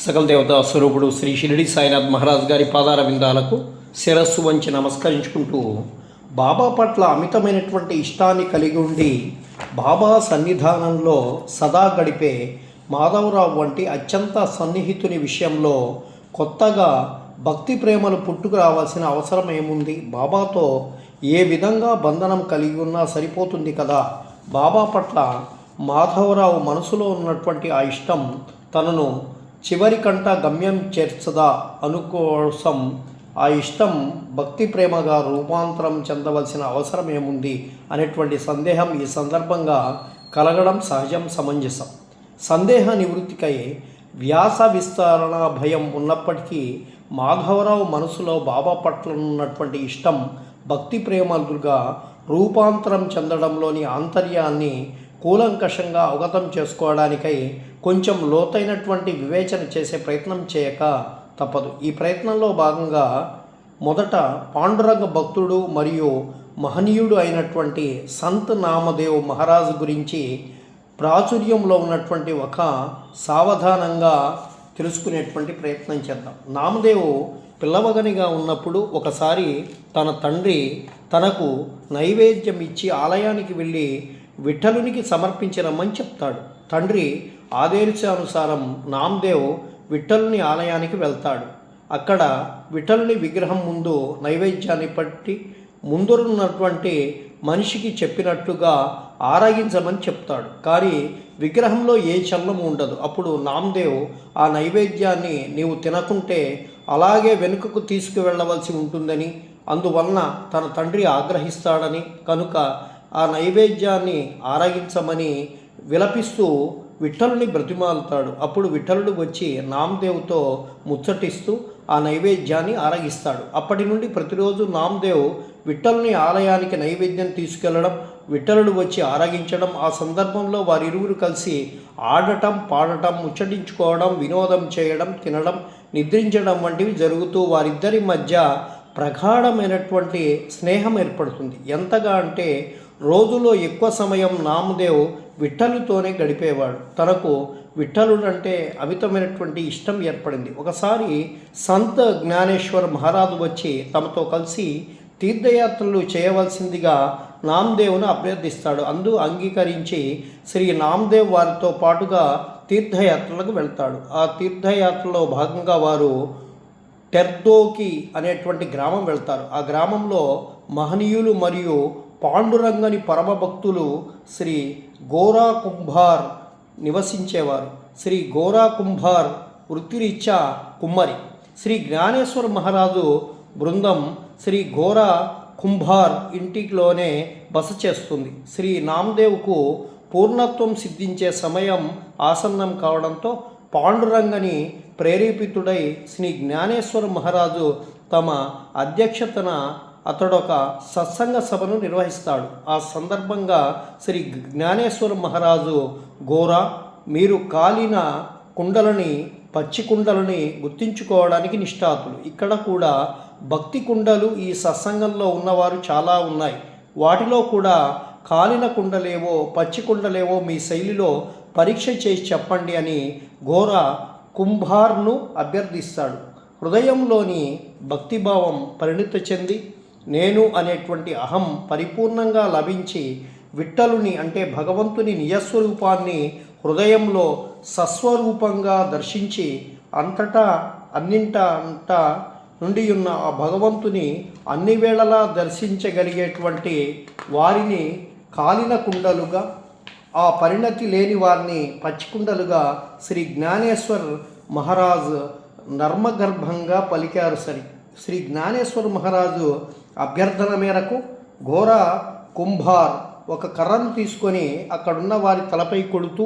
సకల దేవతా స్వరూపుడు శ్రీ షిరిడి సాయినాథ్ మహారాజ్ గారి పాదార విందాలకు శిరస్సు వంచి నమస్కరించుకుంటూ బాబా పట్ల అమితమైనటువంటి ఇష్టాన్ని కలిగి ఉండి బాబా సన్నిధానంలో సదా గడిపే మాధవరావు వంటి అత్యంత సన్నిహితుని విషయంలో కొత్తగా భక్తి ప్రేమలు పుట్టుకు రావాల్సిన అవసరం ఏముంది? బాబాతో ఏ విధంగా బంధనం కలిగి ఉన్నా సరిపోతుంది కదా. బాబా పట్ల మాధవరావు మనసులో ఉన్నటువంటి ఆ ఇష్టం తనను చివరికంట గమ్యం చేర్చదా అనుకోసం ఆ ఇష్టం భక్తి ప్రేమగా రూపాంతరం చెందవలసిన అవసరం ఏముంది అనేటువంటి సందేహం ఈ సందర్భంగా కలగడం సహజం, సమంజసం. సందేహ నివృత్తికై వ్యాస విస్తరణ భయం ఉన్నప్పటికీ మాధవరావు మనసులో బాబా పట్ల ఉన్నటువంటి ఇష్టం భక్తి ప్రేమలుగా రూపాంతరం చెందడంలోని ఆంతర్యాన్ని కూలంకషంగా అవగతం చేసుకోవడానికై కొంచెం లోతైనటువంటి వివేచన చేసే ప్రయత్నం చేయక తప్పదు. ఈ ప్రయత్నంలో భాగంగా మొదట పాండురంగ భక్తుడు మరియు మహనీయుడు అయినటువంటి సంత్ నామదేవ్ మహారాజు గురించి ప్రాచుర్యంలో ఉన్నటువంటి ఒక సావధానంగా తెలుసుకునేటువంటి ప్రయత్నం చేద్దాం. నామదేవ్ పిల్లవగనిగా ఉన్నప్పుడు ఒకసారి తన తండ్రి తనకు నైవేద్యం ఇచ్చి ఆలయానికి వెళ్ళి విఠలునికి సమర్పించిరమ్మని చెప్తాడు. తండ్రి ఆదేశానుసారం నామదేవ్ విఠలుని ఆలయానికి వెళ్తాడు. అక్కడ విఠలుని విగ్రహం ముందు నైవేద్యాన్ని పట్టి ముందున్నటువంటి మనిషికి చెప్పినట్టుగా ఆరగించమని చెప్తాడు. కానీ విగ్రహంలో ఏ చలనం ఉండదు. అప్పుడు నామదేవ్ ఆ నైవేద్యాన్ని నీవు తినకుంటే అలాగే వెనుకకు తీసుకువెళ్ళవలసి ఉంటుందని, అందువలన తన తండ్రి ఆగ్రహిస్తాడని కనుక ఆ నైవేద్యాన్ని ఆరగించమని విలపిస్తూ విఠలుని బ్రతిమాలుతాడు. అప్పుడు విఠలుడు వచ్చి నామదేవ్తో ముచ్చటిస్తూ ఆ నైవేద్యాన్ని ఆరగిస్తాడు. అప్పటి నుండి ప్రతిరోజు నామదేవ్ విఠలుని ఆలయానికి నైవేద్యం తీసుకెళ్లడం, విఠలుడు వచ్చి ఆరగించడం, ఆ సందర్భంలో వారిరువురు కలిసి ఆడటం, పాడటం, ముచ్చటించుకోవడం, వినోదం చేయడం, తినడం, నిద్రించడం వంటివి జరుగుతూ వారిద్దరి మధ్య ప్రగాఢమైనటువంటి స్నేహం ఏర్పడుతుంది. ఎంతగా అంటే రోజులో ఎక్కువ సమయం నామదేవ్ విఠలుతోనే గడిపేవాడు. తనకు విఠలుడంటే అమితమైనటువంటి ఇష్టం ఏర్పడింది. ఒకసారి సంత్ జ్ఞానేశ్వర్ మహారాజు వచ్చి తమతో కలిసి తీర్థయాత్రలు చేయవలసిందిగా నామదేవ్ను అభ్యర్థిస్తాడు. అంగీకరించి శ్రీ నామదేవ్ వారితో పాటుగా తీర్థయాత్రలకు వెళ్తాడు. ఆ తీర్థయాత్రలో భాగంగా వారు టెర్దోకి అనేటువంటి గ్రామం వెళ్తారు. ఆ గ్రామంలో మహనీయులు మరియు పాండురంగని పరమభక్తులు శ్రీ గోరా కుంభార్ నివసించేవారు. శ్రీ గోరా కుంభార్ వృత్తిరీత్యా కుమ్మరి. శ్రీ జ్ఞానేశ్వర మహారాజు బృందం శ్రీ గోరా కుంభార్ ఇంటిలోనే బస చేస్తుంది. శ్రీ నామదేవ్కు పూర్ణత్వం సిద్ధించే సమయం ఆసన్నం కావడంతో పాండురంగని ప్రేరేపితుడై శ్రీ జ్ఞానేశ్వర మహారాజు తమ అధ్యక్షతన అతడొక సత్సంగ సభను నిర్వహిస్తాడు. ఆ సందర్భంగా శ్రీ జ్ఞానేశ్వర మహారాజు గోరా, మీరు కాలిన కుండలని, పచ్చి కుండలని గుర్తించుకోవడానికి నిష్ఠాతులు. ఇక్కడ కూడా భక్తి కుండలు ఈ సత్సంగంలో ఉన్నవారు చాలా ఉన్నాయి. వాటిలో కూడా కాలిన కుండలేవో పచ్చి కుండలేవో మీ శైలిలో పరీక్ష చేసి చెప్పండి అని గోరా కుంభార్ను అభ్యర్థిస్తాడు. హృదయంలోని భక్తిభావం పరిణిత చెంది నేను అనేటువంటి అహం పరిపూర్ణంగా లభించి విఠలుని అంటే భగవంతుని నిజస్వరూపాన్ని హృదయంలో సస్వరూపంగా దర్శించి అన్నింటా నుండి ఉన్న ఆ భగవంతుని అన్ని వేళలా దర్శించగలిగేటువంటి వారిని కాలిన కుండలుగా, ఆ పరిణతి లేని వారిని పచ్చికుండలుగా శ్రీ జ్ఞానేశ్వర్ మహారాజ్ నర్మగర్భంగా పలికారు. శ్రీ జ్ఞానేశ్వర మహారాజు అభ్యర్థన మేరకు గోరా కుంభార్ ఒక కర్రను తీసుకొని అక్కడున్న వారి తలపై కొడుతూ